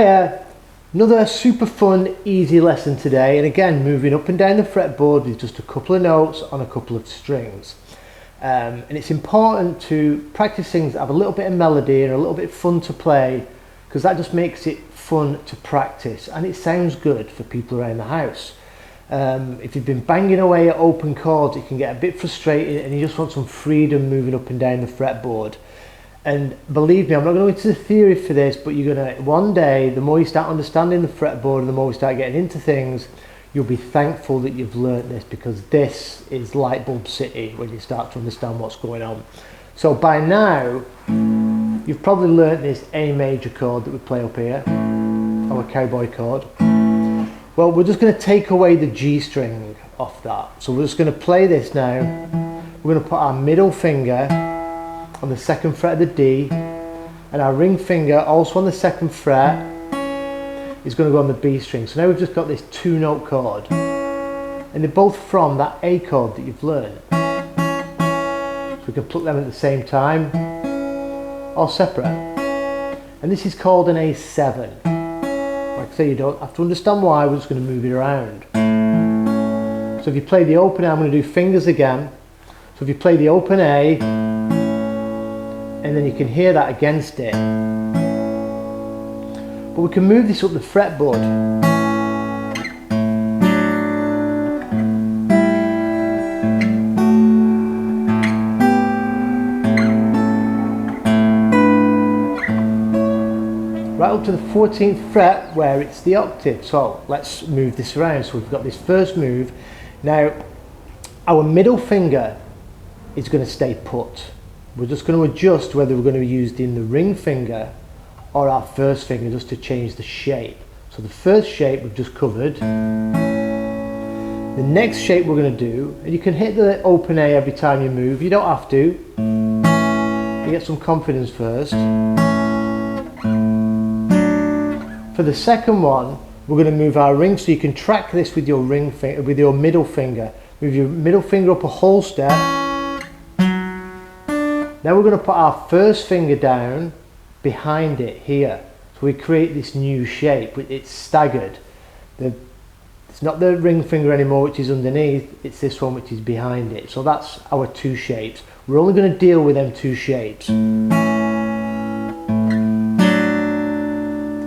Hiya! Another super fun, easy lesson today, and again moving up and down the fretboard with just a couple of notes on a couple of strings. And it's important to practice things that have a little bit of melody and a little bit of fun to play, because that just makes it fun to practice and it sounds good for people around the house. If you've been banging away at open chords, it can get a bit frustrating and you just want some freedom moving up and down the fretboard. And believe me, I'm not going to go into the theory for this, but you're going to, one day, the more you start understanding the fretboard and the more you start getting into things, you'll be thankful that you've learnt this, because this is light bulb city when you start to understand what's going on. So by now, you've probably learnt this A major chord that we play up here, our cowboy chord. Well, we're just going to take away the G string off that. So we're just going to play this now. We're going to put our middle finger on the second fret of the D, and our ring finger also on the second fret is going to go on the B string. So now we've just got this two note chord, and they're both from that A chord that you've learned. So we can pluck them at the same time or separate, and this is called an A7. Like I say, you don't have to understand why, we're just going to move it around. So if you play the open A, I'm going to do fingers again. So if you play the open A, and then you can hear that against it. But we can move this up the fretboard. Right up to the 14th fret where it's the octave. So let's move this around. So we've got this first move. Now, our middle finger is going to stay put. We're just going to adjust whether we're going to be used in the ring finger or our first finger, just to change the shape. So the first shape we've just covered. The next shape we're going to do, and you can hit the open A every time you move, you don't have to. You get some confidence first. For the second one, we're going to move our ring, so you can track this with your ring finger, with your middle finger. Move your middle finger up a whole step. Now we're going to put our first finger down behind it here. So we create this new shape. It's staggered. It's not the ring finger anymore which is underneath, it's this one which is behind it. So that's our two shapes. We're only going to deal with them two shapes.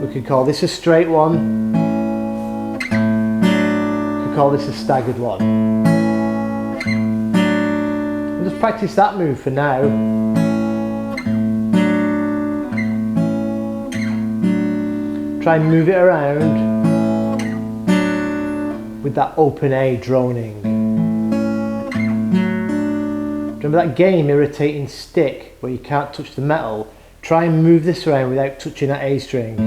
We could call this a straight one. We could call this a staggered one. Just practice that move for now. Try and move it around with that open A droning. Remember that game, irritating stick, where you can't touch the metal? Try and move this around without touching that A string.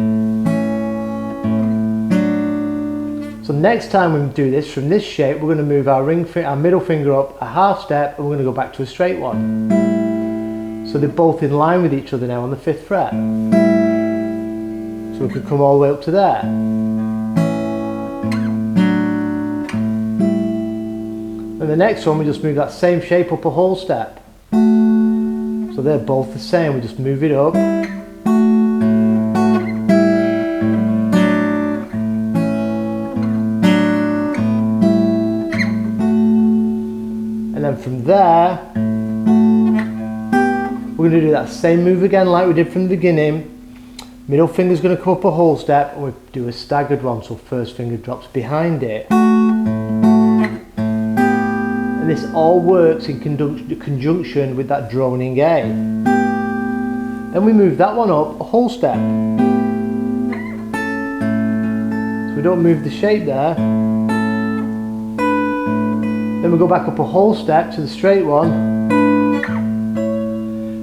So next time we do this, from this shape, we're going to move our middle finger up a half step, and we're going to go back to a straight one. So they're both in line with each other now on the 5th fret. So we could come all the way up to there. And the next one, we just move that same shape up a whole step. So they're both the same, we just move it up. And then from there, we're going to do that same move again like we did from the beginning. Middle finger's going to come up a whole step, and we do a staggered one, so first finger drops behind it. And this all works in conjunction with that droning A. Then we move that one up a whole step. So we don't move the shape there. Then we go back up a whole step to the straight one.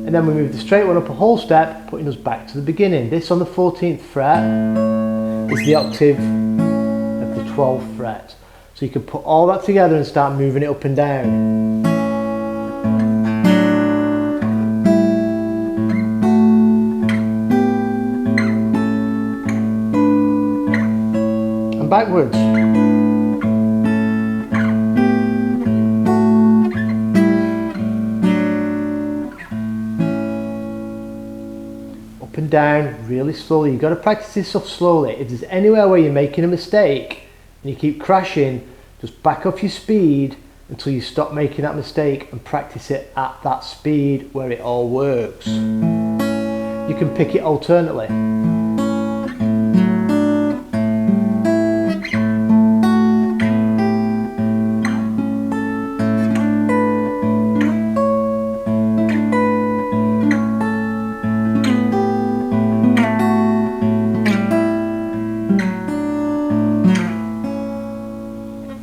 And then we move the straight one up a whole step, putting us back to the beginning. This on the 14th fret is the octave of the 12th fret. So you can put all that together and start moving it up and down. And backwards. and down really slowly. You've got to practice this stuff slowly. If there's anywhere where you're making a mistake and you keep crashing, just back off your speed until you stop making that mistake and practice it at that speed where it all works. You can pick it alternately.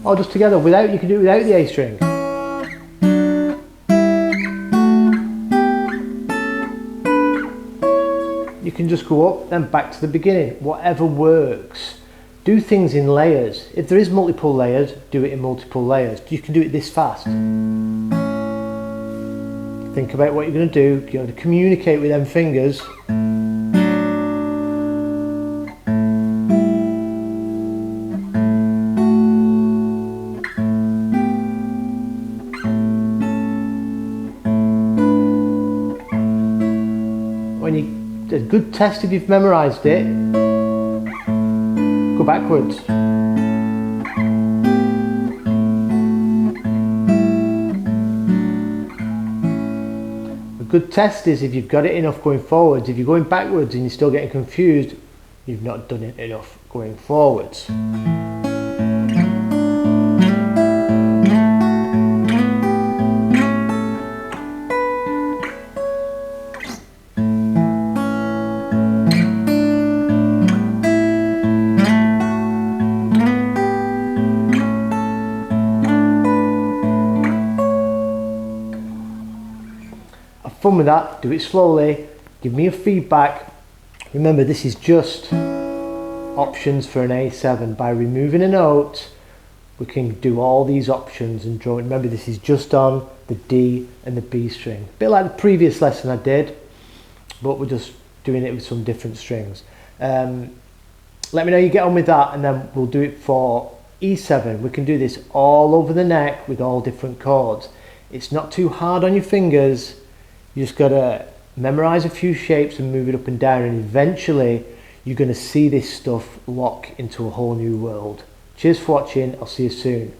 Or just together, without, you can do it without the A string. You can just go up, then back to the beginning, whatever works. Do things in layers. If there is multiple layers, do it in multiple layers. You can do it this fast. Think about what you're going to do. You're going to communicate with them fingers. A good test if you've memorized it, go backwards. A good test is if you've got it enough going forwards. If you're going backwards and you're still getting confused, you've not done it enough going forwards. Fun with that, do it slowly, give me your feedback. Remember, this is just options for an A7. By removing a note, we can do all these options and draw. Remember, this is just on the D and the B string. A bit like the previous lesson I did, but we're just doing it with some different strings. Let me know you get on with that, and then we'll do it for E7. We can do this all over the neck with all different chords. It's not too hard on your fingers. You just got to memorize a few shapes and move it up and down, and eventually you're going to see this stuff lock into a whole new world. Cheers for watching. I'll see you soon.